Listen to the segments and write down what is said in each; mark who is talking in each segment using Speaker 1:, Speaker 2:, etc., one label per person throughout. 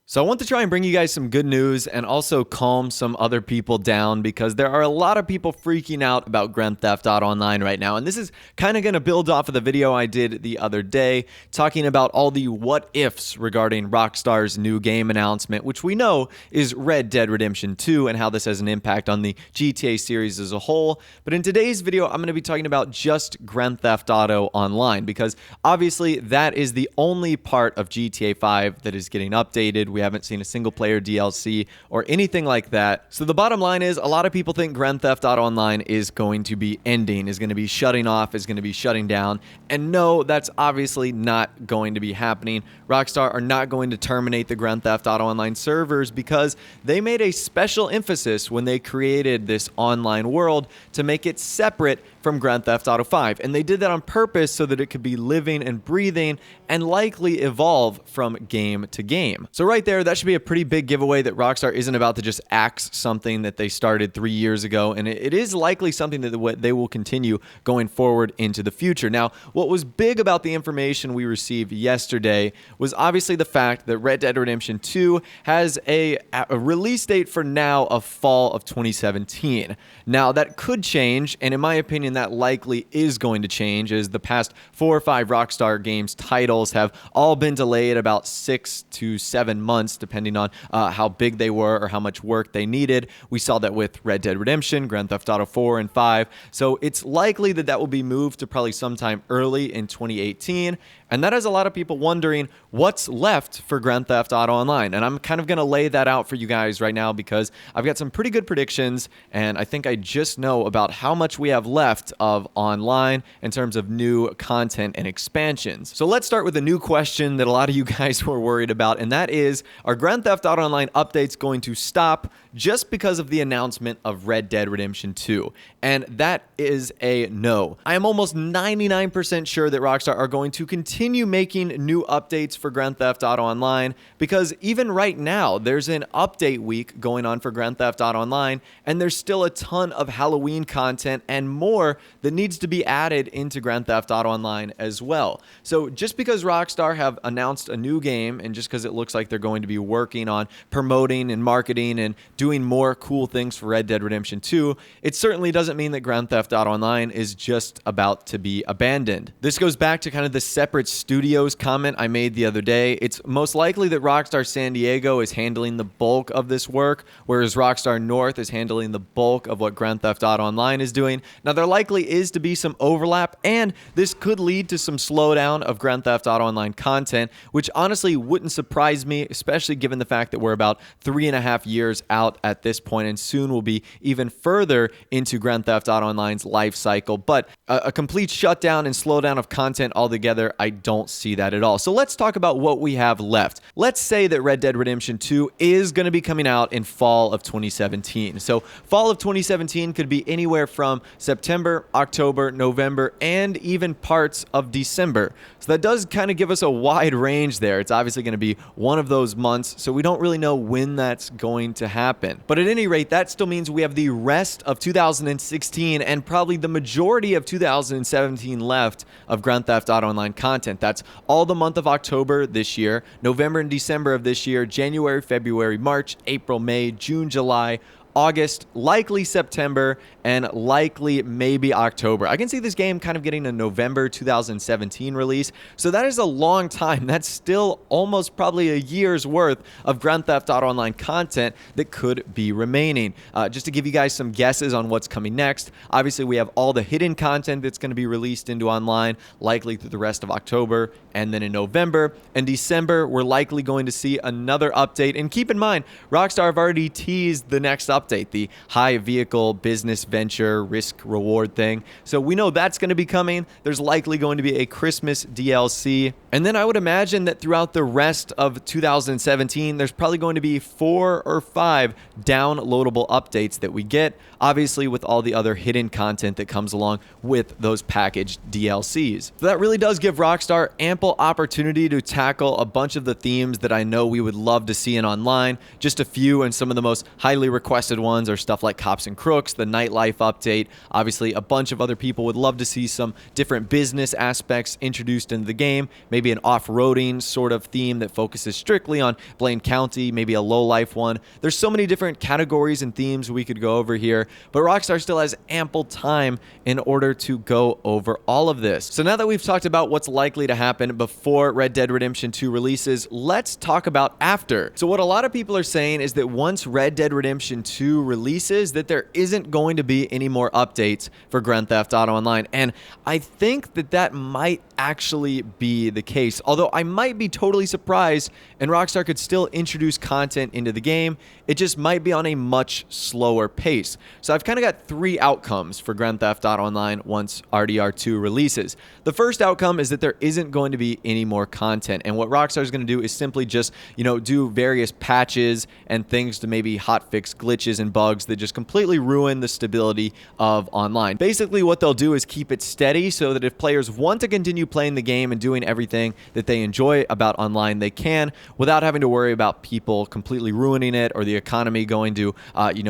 Speaker 1: So I want to try and bring you guys some good news and also calm some other people down because there are a lot of people freaking out about Grand Theft Auto Online right now. And this is kind of going to build off of the video I did the other day talking about all the what ifs regarding Rockstar's new game announcement, which we know is Red Dead Redemption 2 and how this has an impact on the GTA series as a whole. But in today's video, I'm going to be talking about just Grand Theft Auto Online because obviously that is the only part of GTA 5 that is getting updated. We haven't seen a single player DLC or anything like that. So the bottom line is a lot of people think Grand Theft Auto Online is going to be ending, is going to be shutting off, is going to be shutting down. And no, that's obviously not going to be happening. Rockstar are not going to terminate the Grand Theft Auto Online servers because they made a special emphasis when they created this online world to make it separate from Grand Theft Auto 5. And they did that on purpose so that it could be living and breathing and likely evolve from game to game. So right there, that should be a pretty big giveaway that Rockstar isn't about to just axe something that they started 3 years ago. And it is likely something that they will continue going forward into the future. Now, what was big about the information we received yesterday was obviously the fact that Red Dead Redemption 2 has a release date for now of fall of 2017. Now, that could change, and in my opinion, that likely is going to change, as the past 4 or 5 Rockstar Games titles have all been delayed about 6 to 7 months, depending on how big they were or how much work they needed. We saw that with Red Dead Redemption, Grand Theft Auto 4 and 5. So it's likely that that will be moved to probably sometime early in 2018. And that has a lot of people wondering what's left for Grand Theft Auto Online. And I'm kind of going to lay that out for you guys right now because I've got some pretty good predictions. And I think I just know about how much we have left of online in terms of new content and expansions. So let's start with a new question that a lot of you guys were worried about. And that is, are Grand Theft Auto Online updates going to stop just because of the announcement of Red Dead Redemption 2? And that is a no. I am almost 99% sure that Rockstar are going to continue making new updates for Grand Theft Auto Online because even right now, there's an update week going on for Grand Theft Auto Online, and there's still a ton of Halloween content and more that needs to be added into Grand Theft Auto Online as well. So just because Rockstar have announced a new game and just because it looks like they're going to be working on promoting and marketing and doing more cool things for Red Dead Redemption 2, it certainly doesn't mean that Grand Theft Auto Online is just about to be abandoned. This goes back to kind of the separate studios comment I made the other day. It's most likely that Rockstar San Diego is handling the bulk of this work, whereas Rockstar North is handling the bulk of what Grand Theft Auto Online is doing. Now, there likely is to be some overlap, and this could lead to some slowdown of Grand Theft Auto Online content, which honestly wouldn't surprise me, especially given the fact that we're about 3.5 years out at this point, and soon we'll be even further into Grand Theft Auto Online's life cycle. But a complete shutdown and slowdown of content altogether, I don't see that at all. So let's talk about what we have left. Let's say that Red Dead Redemption 2 is going to be coming out in fall of 2017. So fall of 2017 could be anywhere from September, October, November, and even parts of December. So that does kind of give us a wide range there. It's obviously going to be one of those months, so we don't really know when that's going to happen. But at any rate, that still means we have the rest of 2016 and probably the majority of 2017 left of Grand Theft Auto Online content. That's all the month of October this year, November and December of this year, January, February, March, April, May, June, July, August, likely September, and likely maybe October. I can see this game kind of getting a November 2017 release, so that is a long time. That's still almost probably a year's worth of Grand Theft Auto Online content that could be remaining. Just to give you guys some guesses on what's coming next, obviously we have all the hidden content that's going to be released into online, likely through the rest of October, and then in November and December, we're likely going to see another update. And keep in mind, Rockstar have already teased the next update, the high vehicle business venture risk reward thing. So we know that's going to be coming. There's likely going to be a Christmas DLC. And then I would imagine that throughout the rest of 2017, there's probably going to be 4 or 5 downloadable updates that we get, obviously with all the other hidden content that comes along with those packaged DLCs. So that really does give Rockstar ample ample opportunity to tackle a bunch of the themes that I know we would love to see in online. Just a few, and some of the most highly requested ones are stuff like Cops and Crooks, the nightlife update. Obviously, a bunch of other people would love to see some different business aspects introduced into the game, maybe an off-roading sort of theme that focuses strictly on Blaine County, maybe a low-life one. There's so many different categories and themes we could go over here, but Rockstar still has ample time in order to go over all of this. So now that we've talked about what's likely to happen before Red Dead Redemption 2 releases, let's talk about after. So what a lot of people are saying is that once Red Dead Redemption 2 releases, that there isn't going to be any more updates for Grand Theft Auto Online. And I think that that might actually be the case, although I might be totally surprised and Rockstar could still introduce content into the game. It just might be on a much slower pace. So I've kind of got three outcomes for Grand Theft Auto Online once RDR 2 releases. The first outcome is that there isn't going to be any more content, and what Rockstar is going to do is simply just, do various patches and things to maybe hotfix glitches and bugs that just completely ruin the stability of online. Basically, what they'll do is keep it steady so that if players want to continue playing the game and doing everything that they enjoy about online, they can, without having to worry about people completely ruining it or the economy going to,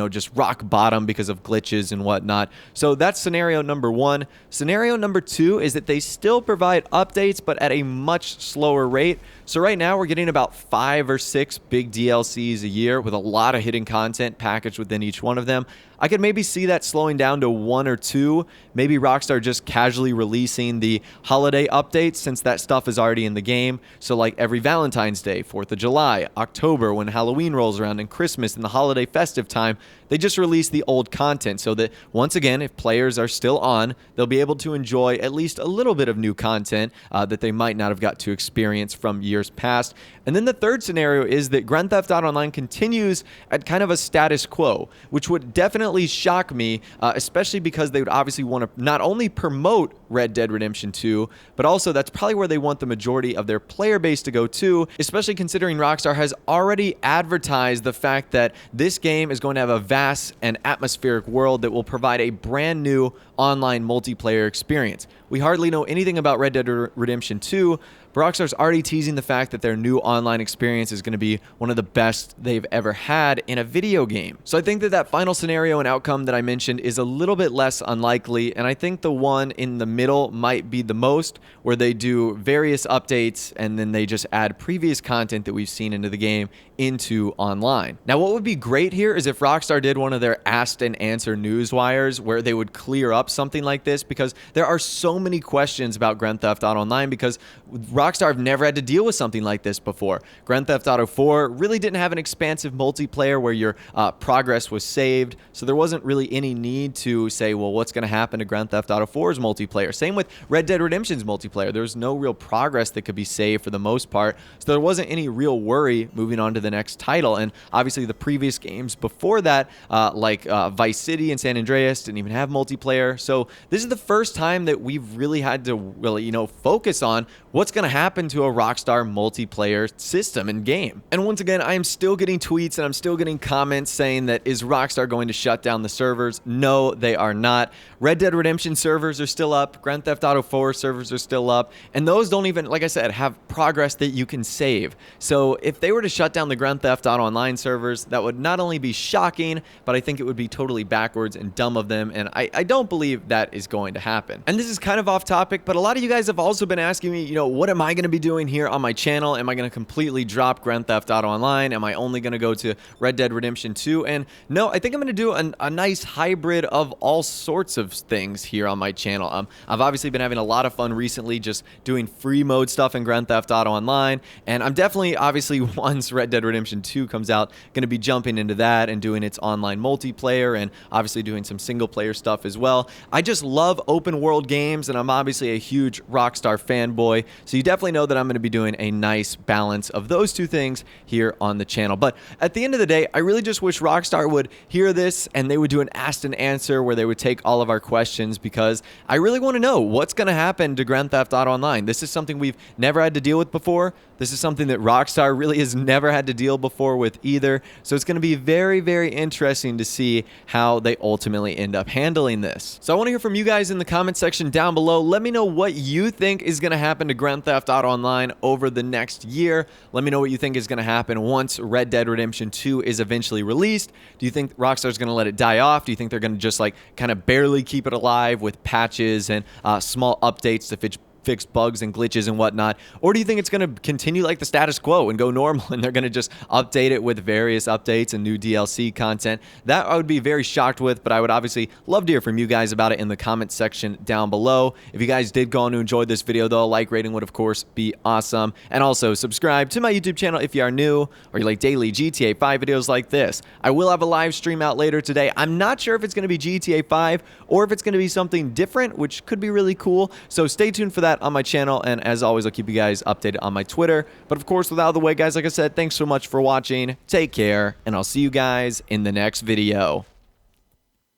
Speaker 1: just rock bottom because of glitches and whatnot. So that's scenario number one. Scenario number two is that they still provide updates, but at a much slower rate. So right now we're getting about 5 or 6 big DLCs a year with a lot of hidden content packaged within each one of them. I could maybe see that slowing down to 1 or 2. Maybe Rockstar just casually releasing the holiday updates since that stuff is already in the game. So like every Valentine's Day, 4th of July, October when Halloween rolls around, and Christmas and the holiday festive time, they just release the old content so that once again, if players are still on, they'll be able to enjoy at least a little bit of new content that they might not have got to experience from years past. And then the third scenario is that Grand Theft Auto Online continues at kind of a status quo, which would definitely shock me, especially because they would obviously want to not only promote Red Dead Redemption 2, but also that's probably where they want the majority of their player base to go to, especially considering Rockstar has already advertised the fact that this game is going to have a vast and atmospheric world that will provide a brand new online multiplayer experience. We hardly know anything about Red Dead Redemption 2, but Rockstar's already teasing the fact that their new online experience is going to be one of the best they've ever had in a video game. So I think that that final scenario and outcome that I mentioned is a little bit less unlikely, and I think the one in the middle might be the most, where they do various updates and then they just add previous content that we've seen into the game into online. Now, what would be great here is if Rockstar did one of their asked and answer news wires where they would clear up something like this, because there are so many questions about Grand Theft Auto Online because Rockstar have never had to deal with something like this before. Grand Theft Auto 4 really didn't have an expansive multiplayer where your progress was saved, so there wasn't really any need to say, well, what's going to happen to Grand Theft Auto 4's multiplayer? Same with Red Dead Redemption's multiplayer. There was no real progress that could be saved for the most part, so there wasn't any real worry moving on to the next title. And obviously the previous games before that, like Vice City and San Andreas, didn't even have multiplayer. So this is the first time that we've really had to really, focus on what's going to happen to a Rockstar multiplayer system and game. And once again, I am still getting tweets and I'm still getting comments saying that, is Rockstar going to shut down the servers? No, they are not. Red Dead Redemption servers are still up. Grand Theft Auto 4 servers are still up. And those don't even, like I said, have progress that you can save. So if they were to shut down the Grand Theft Auto Online servers, that would not only be shocking, but I think it would be totally backwards and dumb of them. And I don't believe that is going to happen. And this is kind of off topic, but a lot of you guys have also been asking me, what am I going to be doing here on my channel? Am I going to completely drop Grand Theft Auto Online? Am I only going to go to Red Dead Redemption 2? And no, I think I'm going to do a nice hybrid of all sorts of things here on my channel. I've obviously been having a lot of fun recently just doing free mode stuff in Grand Theft Auto Online, and I'm definitely, obviously, once Red Dead Redemption 2 comes out, going to be jumping into that and doing its online multiplayer and obviously doing some single player stuff as well. I just love open world games, and I'm obviously a huge Rockstar fanboy, so you definitely know that I'm going to be doing a nice balance of those two things here on the channel. But at the end of the day, I really just wish Rockstar would hear this and they would do an asked and answer where they would take all of our questions, because I really want to know what's going to happen to Grand Theft Auto Online. This is something we've never had to deal with before. This is something that Rockstar really has never had to deal before with either. So it's going to be very, very interesting to see how they ultimately end up handling this. So I want to hear from you guys in the comment section down below. Let me know what you think is going to happen to Grand Theft Auto Online over the next year. Let me know what you think is going to happen once Red Dead Redemption 2 is eventually released. Do you think Rockstar is going to let it die off? Do you think they're going to just like kind of barely keep it alive with patches and small updates to fix bugs and glitches and whatnot? Or do you think it's going to continue like the status quo and go normal and they're going to just update it with various updates and new DLC content? That I would be very shocked with, but I would obviously love to hear from you guys about it in the comment section down below. If you guys did go on to enjoy this video though, a like rating would of course be awesome. And also subscribe to my YouTube channel if you are new or you like daily GTA 5 videos like this. I will have a live stream out later today. I'm not sure if it's going to be GTA 5 or if it's going to be something different, which could be really cool. So stay tuned for that on my channel, and as always, I'll keep you guys updated on my Twitter. But of course, without the way, guys, like I said, thanks so much for watching. Take care, and I'll see you guys in the next video.